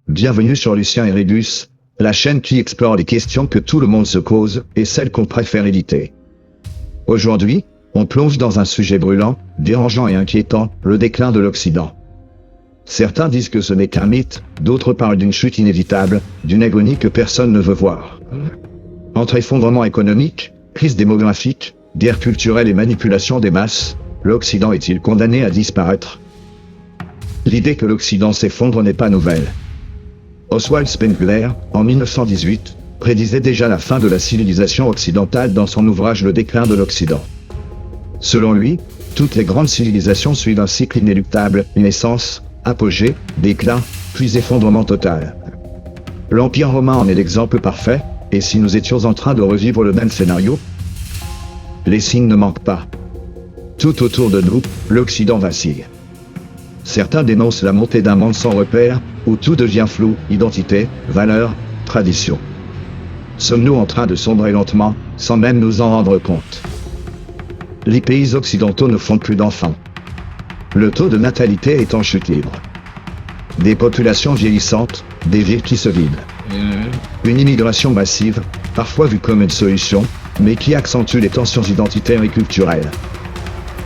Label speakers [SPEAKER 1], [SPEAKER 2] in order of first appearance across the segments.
[SPEAKER 1] Bienvenue sur Lucien et Rébus, la chaîne qui explore les questions que tout le monde se pose et celles qu'on préfère éviter. Aujourd'hui, on plonge dans un sujet brûlant, dérangeant et inquiétant, le déclin de l'Occident. Certains disent que ce n'est qu'un mythe, d'autres parlent d'une chute inévitable, d'une agonie que personne ne veut voir. Entre effondrement économique, crise démographique, guerre culturelle et manipulation des masses, l'Occident est-il condamné à disparaître? L'idée que l'Occident s'effondre n'est pas nouvelle. Oswald Spengler, en 1918, prédisait déjà la fin de la civilisation occidentale dans son ouvrage Le déclin de l'Occident. Selon lui, toutes les grandes civilisations suivent un cycle inéluctable, naissance, apogée, déclin, puis effondrement total. L'Empire romain en est l'exemple parfait, et si nous étions en train de revivre le même scénario? Les signes ne manquent pas. Tout autour de nous, l'Occident vacille. Certains dénoncent la montée d'un monde sans repère, où tout devient flou, identité, valeurs, tradition. Sommes-nous en train de sombrer lentement, sans même nous en rendre compte? Les pays occidentaux ne font plus d'enfants. Le taux de natalité est en chute libre. Des populations vieillissantes, des villes qui se vident. Une immigration massive, parfois vue comme une solution, mais qui accentue les tensions identitaires et culturelles.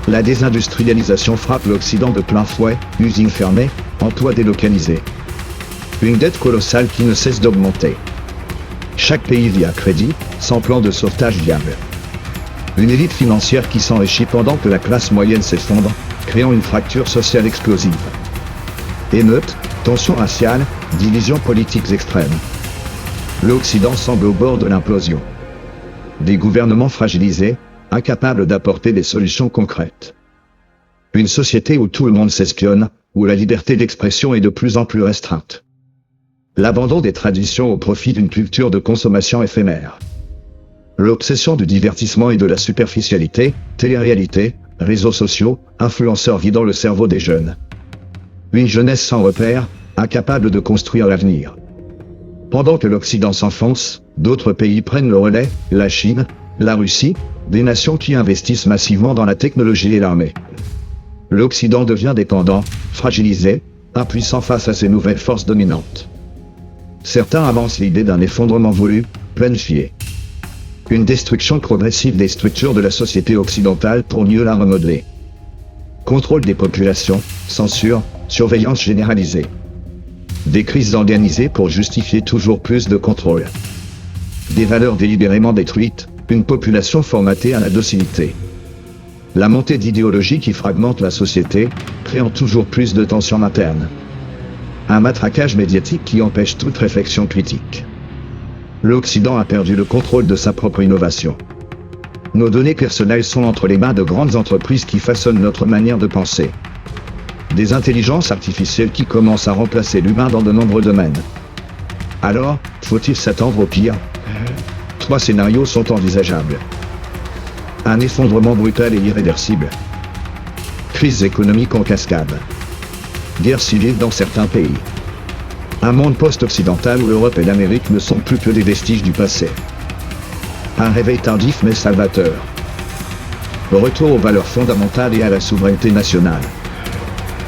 [SPEAKER 1] La désindustrialisation frappe l'Occident de plein fouet, usines fermées, emplois délocalisés. Une dette colossale qui ne cesse d'augmenter. Chaque pays vit à crédit, sans plan de sauvetage viable. Une élite financière qui s'enrichit pendant que la classe moyenne s'effondre, créant une fracture sociale explosive. Émeutes, tensions raciales, divisions politiques extrêmes. L'Occident semble au bord de l'implosion. Des gouvernements fragilisés, incapables d'apporter des solutions concrètes. Une société où tout le monde s'espionne, où la liberté d'expression est de plus en plus restreinte. L'abandon des traditions au profit d'une culture de consommation éphémère. L'obsession du divertissement et de la superficialité, télé-réalité, réseaux sociaux, influenceurs vidant le cerveau des jeunes. Une jeunesse sans repère, incapable de construire l'avenir. Pendant que l'Occident s'enfonce, d'autres pays prennent le relais, la Chine, la Russie, des nations qui investissent massivement dans la technologie et l'armée. L'Occident devient dépendant, fragilisé, impuissant face à ces nouvelles forces dominantes. Certains avancent l'idée d'un effondrement voulu, planifié. Une destruction progressive des structures de la société occidentale pour mieux la remodeler. Contrôle des populations, censure, surveillance généralisée. Des crises organisées pour justifier toujours plus de contrôle. Des valeurs délibérément détruites, une population formatée à la docilité. La montée d'idéologies qui fragmentent la société, créant toujours plus de tensions internes. Un matraquage médiatique qui empêche toute réflexion critique. L'Occident a perdu le contrôle de sa propre innovation. Nos données personnelles sont entre les mains de grandes entreprises qui façonnent notre manière de penser. Des intelligences artificielles qui commencent à remplacer l'humain dans de nombreux domaines. Alors, faut-il s'attendre au pire? 3 scénarios sont envisageables. Un effondrement brutal et irréversible. Crise économique en cascade. Guerre civile dans certains pays. Un monde post-occidental où l'Europe et l'Amérique ne sont plus que des vestiges du passé. Un réveil tardif mais salvateur. Retour aux valeurs fondamentales et à la souveraineté nationale.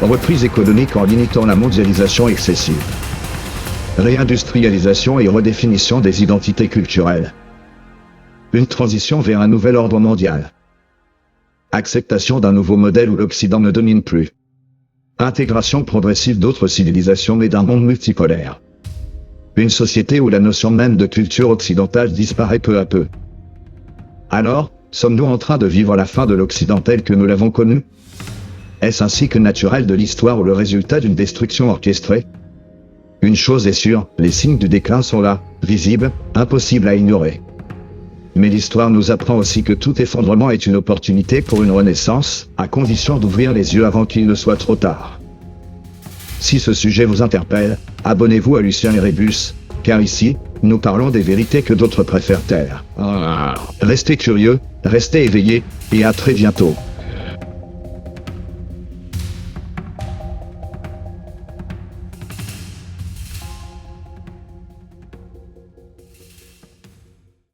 [SPEAKER 1] Reprise économique en limitant la mondialisation excessive. Réindustrialisation et redéfinition des identités culturelles. Une transition vers un nouvel ordre mondial. Acceptation d'un nouveau modèle où l'Occident ne domine plus. Intégration progressive d'autres civilisations et d'un monde multipolaire. Une société où la notion même de culture occidentale disparaît peu à peu. Alors, sommes-nous en train de vivre la fin de l'Occident tel que nous l'avons connu? Est-ce un cycle naturel de l'histoire ou le résultat d'une destruction orchestrée? Une chose est sûre, les signes du déclin sont là, visibles, impossibles à ignorer. Mais l'histoire nous apprend aussi que tout effondrement est une opportunité pour une renaissance, à condition d'ouvrir les yeux avant qu'il ne soit trop tard. Si ce sujet vous interpelle, abonnez-vous à Lucien et Rébus, car ici, nous parlons des vérités que d'autres préfèrent taire. Restez curieux, restez éveillés, et à très bientôt.